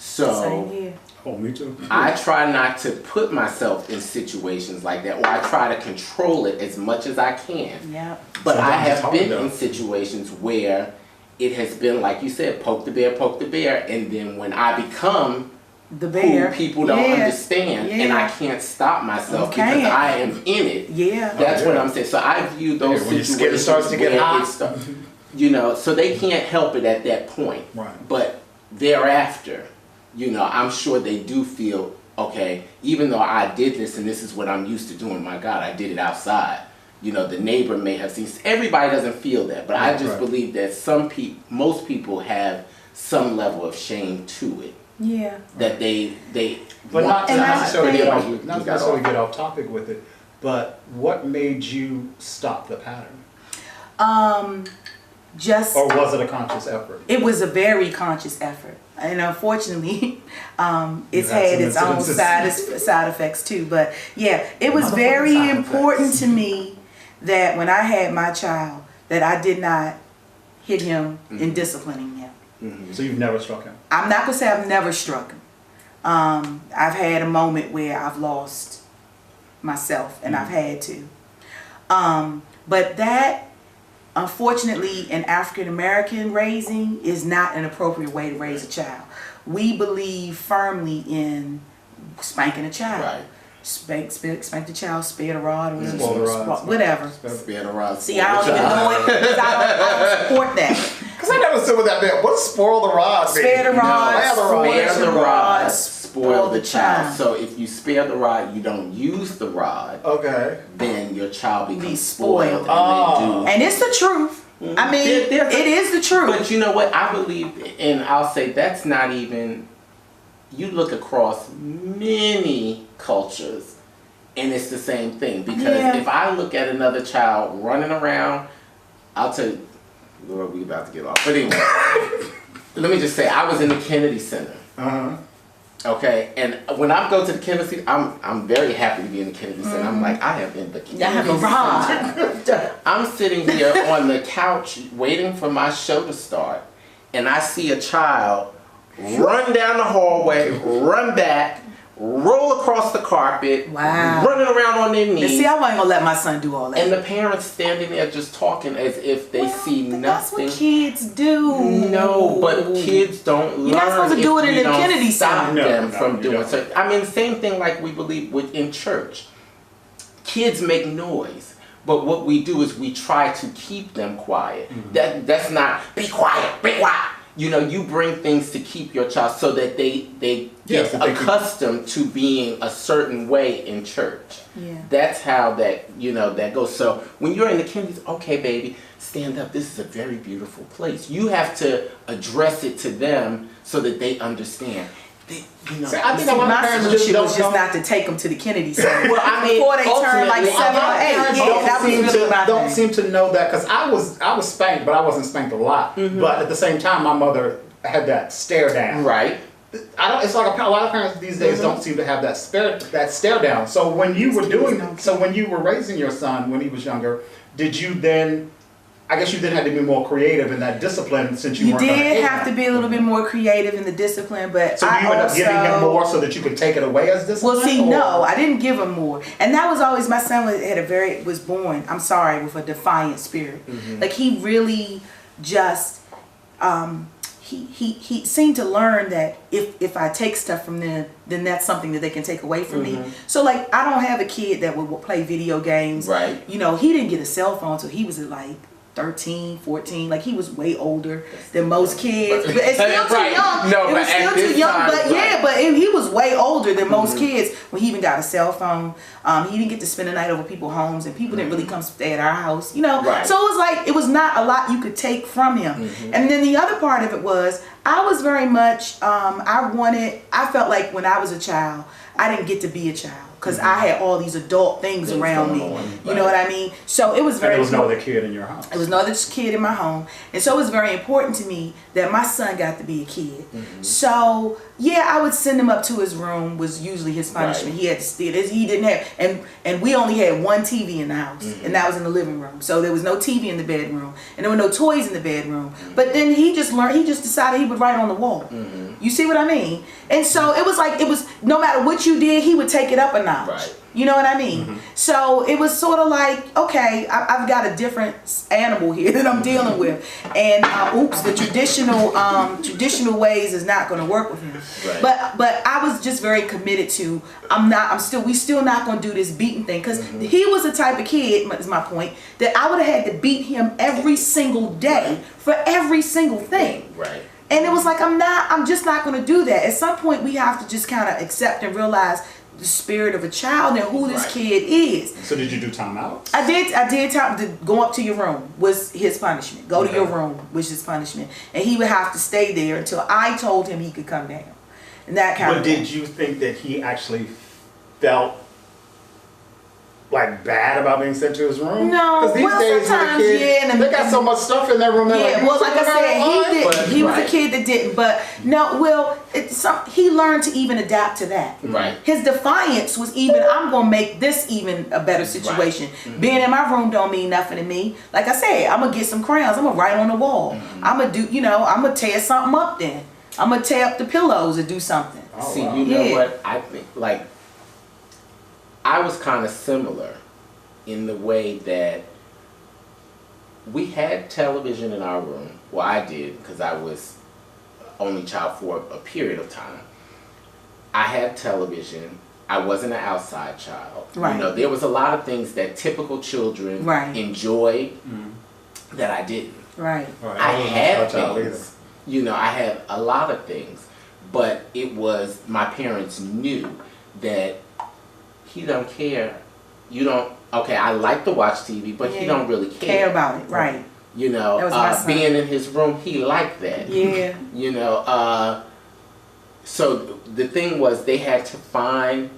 So, Same here. Oh, me too. I try not to put myself in situations like that, or I try to control it as much as I can. Yeah. But Sometimes I have it's been hard, in situations where it has been, like you said, poke the bear, and then when I become the bear, who people don't understand, and I can't stop myself because I am in it. Yeah. That's what I'm saying. So I view those situations when it starts to get hot. So they can't help it at that point. Right. But thereafter, I'm sure they do feel, okay, even though I did this and this is what I'm used to doing, my God, I did it outside. The neighbor may have seen, everybody doesn't feel that, but I just believe that most people have some level of shame to it. Yeah. That they But not to And I necessarily think- get You off, not got necessarily off. get off topic with it, but what made you stop the pattern? Just Or was it a conscious effort? it was a very conscious effort, and unfortunately, it's had had some its own incidences. side effects too. But yeah, it was Motherfucking very side important effects. to me that when I had my child, that I did not hit him in disciplining him. So you've never struck him? I'm not gonna say I've never struck him. I've had a moment where I've lost myself, and I've had to. But that, unfortunately, in African American raising is not an appropriate way to raise a child. We believe firmly in spanking a child. Right. Spank the child, spare the rod, or Spoil the rod. whatever. Spare the rod. See, I don't even know it, 'cause I don't support that. Because I never said what that meant. What's spoil the rod? Spare the rod, Spare the rod, spoil spoil the child. So if you spare the rod, you don't use the rod, Okay. then your child becomes Be spoiled. spoiled. Oh. And it's the truth. I mean, There's a- it is the truth. But you know what? I believe, and I'll say that's not even, you look across many cultures and it's the same thing. Because Yeah. if I look at another child running around, I'll tell you, Lord, we about to get off. But anyway, let me just say, I was in the Kennedy Center. Uh-huh. Okay, and when I go to the Kennedy Center, I'm very happy to be in the Kennedy Center. I'm like, I have been the Kennedy I have a Center. rod. I'm sitting here on the couch waiting for my show to start, and I see a child run down the hallway, run back, roll across the carpet, Wow. running around on their And knees, see, I wasn't gonna let my son do all that. and the parents standing there just talking as if they see But that's nothing. what kids do. No, but kids don't learn. You're not supposed to if do it in you the don't Kennedy stop Center. them No, from you doing don't. so. I mean, same thing like we believe within church. Kids make noise, but what we do is we try to keep them quiet. That's not be quiet, be quiet. You know, you bring things to keep your child so that they Yes, get that they can- accustomed to being a certain way in church. Yeah. That's how that goes. So when you're in the Kennedy, okay, baby, stand up. This is a very beautiful place. You have to address it to them so that they understand. See, See, I think See, a lot of my parents just solution don't was just know. not to take them to the Kennedy Center. Well, I mean, before they turn like ultimately, 7 or 8. Parents Yeah, don't that was seem really to my don't thing. seem to know that, because I was spanked, but I wasn't spanked a lot. But at the same time, my mother had that stare down. right? It's like a lot of parents these days don't seem to have that stare down. So when you were raising your son when he was younger, did you then? I guess you then had to be more creative in that discipline since you You weren't gonna did hit have to him. be a little bit more creative in the discipline, but So I you ended up also giving him more so that you could take it away as discipline? Well, see, or- no, I didn't give him more, and that was always my son was born. I'm sorry, with a defiant spirit. Like he really just he seemed to learn that if I take stuff from them, then that's something that they can take away from me. So like I don't have a kid that would play video games. Right. You know, he didn't get a cell phone until he was like 13, 14, like he was way older than most kids. But it's still too Right. young. No, it but was at still this too young. time, But right. yeah, but he was way older than most kids when he even got a cell phone. He didn't get to spend the night over people's homes, and people didn't really come stay at our house. You know, Right. so it was like it was not a lot you could take from him. And then the other part of it was I was very much I felt like when I was a child, I didn't get to be a child. Because I had all these adult things around me. going on, You know what I mean? So it was And very there was no important. other kid in your house. It was no other kid in my home. And so it was very important to me that my son got to be a kid. So, yeah, I would send him up to his room, was usually his punishment. Right. He had to steal this. He didn't have, and we only had one TV in the house, and that was in the living room. So there was no TV in the bedroom, and there were no toys in the bedroom. But then he just decided he would write on the wall. You see what I mean? And so it was no matter what you did, he would take it up a notch. Right. You know what I mean? So it was sort of like, okay, I've got a different animal here that I'm dealing with, and the traditional ways is not going to work with him. Right. But I was just very committed to we still not going to do this beating thing, because he was the type of kid, is my point, that I would have had to beat him every single day for every single thing. Right. And it was like, I'm just not going to do that. At some point, we have to just kind of accept and realize the spirit of a child and who this Right. kid is. So did you do timeouts? I did time to go up to your room was his punishment. Go to Okay. your room was his punishment. And he would have to stay there until I told him he could come down. and that kind But of thing. did you think that he actually felt like bad about being sent to his room? No, because these well, days when a sometimes, kid, yeah, and they got so much stuff in their room. They're Yeah, well, like I said, he did. He was a right. kid that didn't, but no, well, he learned to even adapt to that. Right. His defiance was even, I'm gonna make this even a better situation. Being in my room don't mean nothing to me. Like I said, I'm gonna get some crayons. I'm gonna write on the wall. I'm gonna do, I'm gonna tear something up. Then I'm gonna tear up the pillows or do something. Oh, See, wow. you know Yeah. what? I think, like, I was kind of similar in the way that we had television in our room. Well, I did, because I was only child for a period of time. I had television. I wasn't an outside child. Right. You know, there was a lot of things that typical children Right. enjoyed that I didn't. Right. Right. I wasn't had a child things. You know, I had a lot of things, but it was, my parents knew that he don't care. You don't, okay, I like to watch TV, but he Yeah. don't really Care about it, right? You know, That was my son. being in his room, he liked that. Yeah. You know, so the thing was, they had to find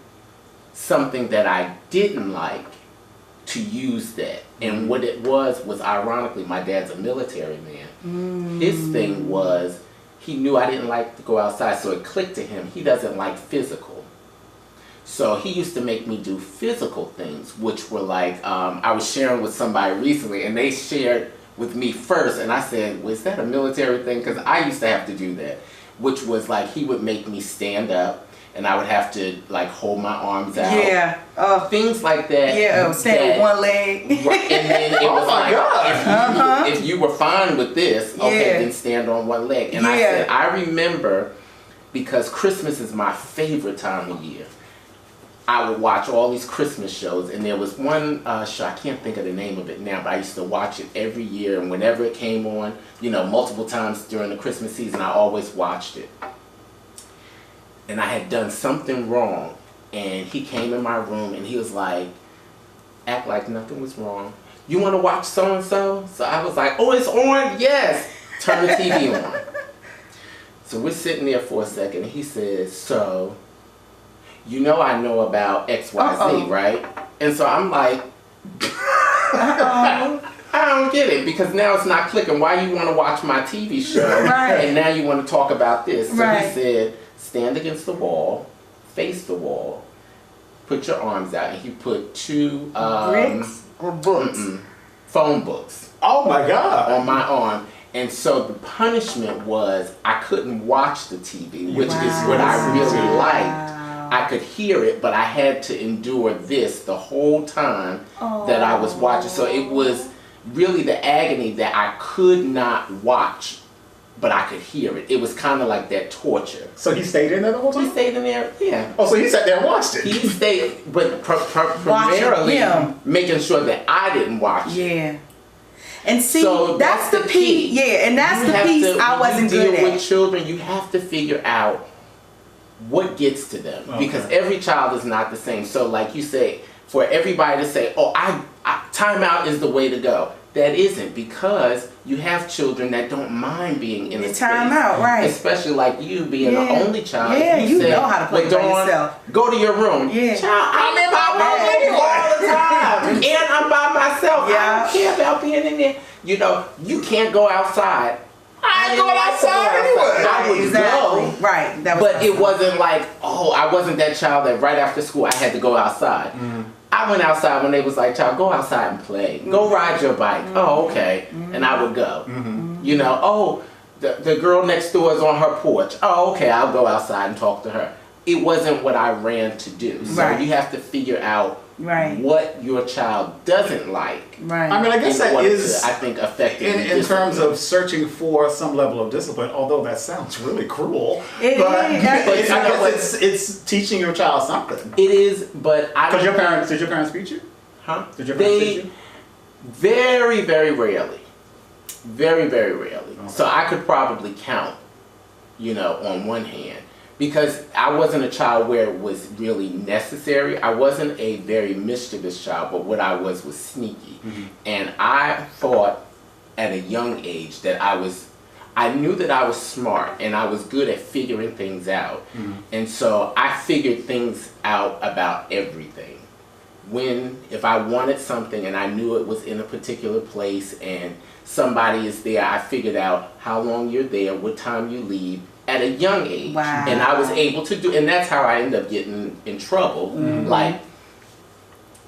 something that I didn't like to use that. And what it was ironically, my dad's a military man. His thing was, he knew I didn't like to go outside, so it clicked to him. He doesn't like physical. So he used to make me do physical things, which were like, I was sharing with somebody recently, and they shared with me first, and I said, was that a military thing? Because I used to have to do that, which was like, he would make me stand up, and I would have to like hold my arms out. Yeah. Oh. Things like that. Yeah. Stand with one leg. Right, and then it was my like, God. if you were fine with this, okay, Yeah. then stand on one leg. And I Yeah. said, I remember, because Christmas is my favorite time of year, I would watch all these Christmas shows, and there was one show, I can't think of the name of it now, but I used to watch it every year, and whenever it came on, multiple times during the Christmas season, I always watched it. And I had done something wrong, and he came in my room, and he was like, act like nothing was wrong. You want to watch so-and-so? So I was like, oh, it's on? Yes. Turn the TV on. So we're sitting there for a second, and he says, so, I know about XYZ, right? And so I'm like, I don't get it, because now it's not clicking. Why you want to watch my TV show? Right. And now you want to talk about this. So Right. he said, stand against the wall, face the wall, put your arms out, and he put two Bricks or books? phone books Oh my God. on my arm. And so the punishment was, I couldn't watch the TV, which is what I really liked. I could hear it, but I had to endure this the whole time that I was watching. So it was really the agony that I could not watch, but I could hear it. It was kind of like that torture. So he stayed in there the whole He time? stayed in there, yeah. Oh, so he sat there and watched it. He stayed, but primarily him. making sure that I didn't watch it. Yeah. And see, So that's the key. piece. Yeah, and that's You the have piece to- I wasn't when you good deal at. with children, you have to figure out what gets to them, Okay. because every child is not the same. So like you say, for everybody to say, oh, timeout is the way to go. That isn't, because you have children that don't mind being in a space. Timeout, right? Especially like you being Yeah. the only child. Yeah, If you say, know how to play by "Dawn, yourself." Go to your room. Yeah. Child, I'm in my room Yeah. all the time. And I'm by myself. Yeah. I don't care about being in there. You can't go outside. I ain't going outside anyway. I would go. Right. That was But it wasn't like, I wasn't that child that right after school I had to go outside. I went outside when they was like, child, go outside and play. Go ride your bike. Oh, okay. And I would go. The girl next door is on her porch. Oh, okay, I'll go outside and talk to her. It wasn't what I ran to do. So Right. you have to figure out Right. what your child doesn't like. Right. I mean, I guess in that order is, to, I think, effectively in terms discipline. of searching for some level of discipline, although that sounds really cruel. It but is. I But you know what? guess it's teaching your child something. It is, but I Because don't did your parents beat you? Huh? Did your parents beat you? Very, very rarely. Very, very rarely. Okay. So I could probably count, on one hand. Because I wasn't a child where it was really necessary. I wasn't a very mischievous child, but what I was sneaky. And I thought at a young age that I knew that I was smart and I was good at figuring things out. And so I figured things out about everything. If I wanted something and I knew it was in a particular place and somebody is there, I figured out how long you're there, what time you leave at a young age. Wow. And I was able to do, and that's how I ended up getting in trouble. Like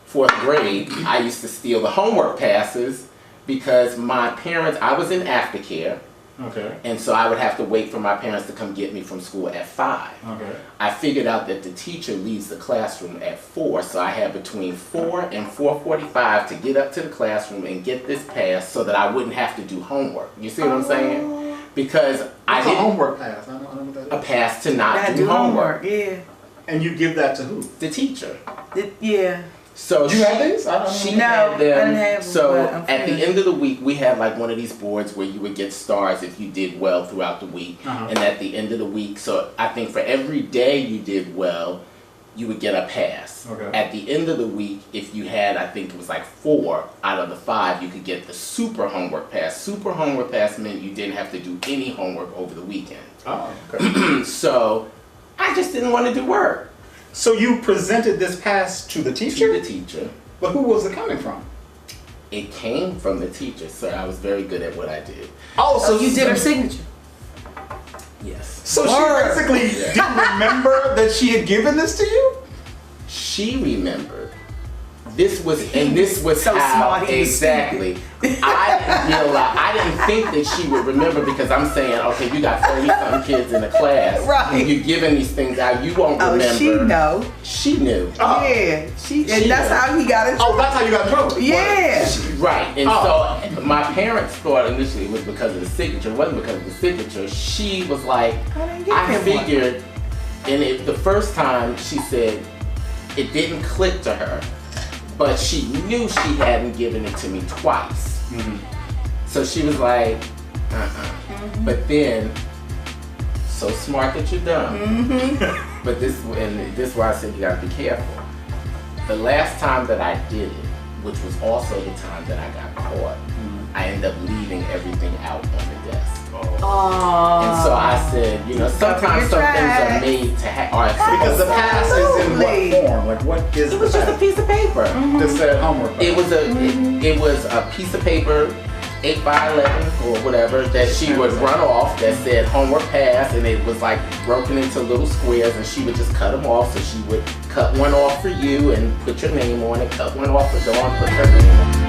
4th grade, I used to steal the homework passes because my parents, I was in aftercare. Okay. And so I would have to wait for my parents to come get me from school at 5. Okay. I figured out that the teacher leaves the classroom at 4, so I had between 4 and 4:45 to get up to the classroom and get this pass so that I wouldn't have to do homework. You see what I'm saying? Because I didn't. A homework pass. I don't know what that is. A pass to not do homework. Yeah. And you give that to who? The teacher. Yeah. So you had these? I don't know. She No, had them. I didn't have them, So but I'm at the familiar. end of the week, we had like one of these boards where you would get stars if you did well throughout the week. And at the end of the week, so I think for every day you did well, you would get a pass. Okay. At the end of the week, if you had, I think it was like 4 out of the 5, you could get the super homework pass. Super homework pass meant you didn't have to do any homework over the weekend. Oh, okay. So I just didn't want to do work. So you presented this pass to the teacher? To the teacher. But who was it coming from? It came from the teacher, so I was very good at what I did. Oh, So you did her signature. Yes. So she Word. basically didn't remember that she had given this to you? She remembered. This was So how smart, he was exactly. I didn't think that she would remember because I'm saying, okay, you got 30-something kids in the class. Right. And you're giving these things out. You won't Oh, remember. she know. She knew. Oh. Yeah. And She that's knew. how he got in Oh, trouble. that's how you got in trouble? Yeah. Right, and Oh. so my parents thought initially it was because of the signature. It wasn't because of the signature. She was like, I didn't get I him one. figured, and the first time she said it didn't click to her, but she knew she hadn't given it to me twice. So she was like, But then, so smart that you're dumb. But this is why I said you gotta be careful. The last time that I did it, which was also the time that I got caught, I ended up leaving everything out on the desk. Oh. And so I said, sometimes some things are made to have. Because the pass is in Absolutely. what form? Like, what is It was the just a pass? piece of paper. That said homework. It was a piece of paper, 8 by 11 or whatever, that she would run off that said homework pass, and it was like broken into little squares, and she would just cut them off. So she would cut one off for you and put your name on it, cut one off for Dawn, put her name on it.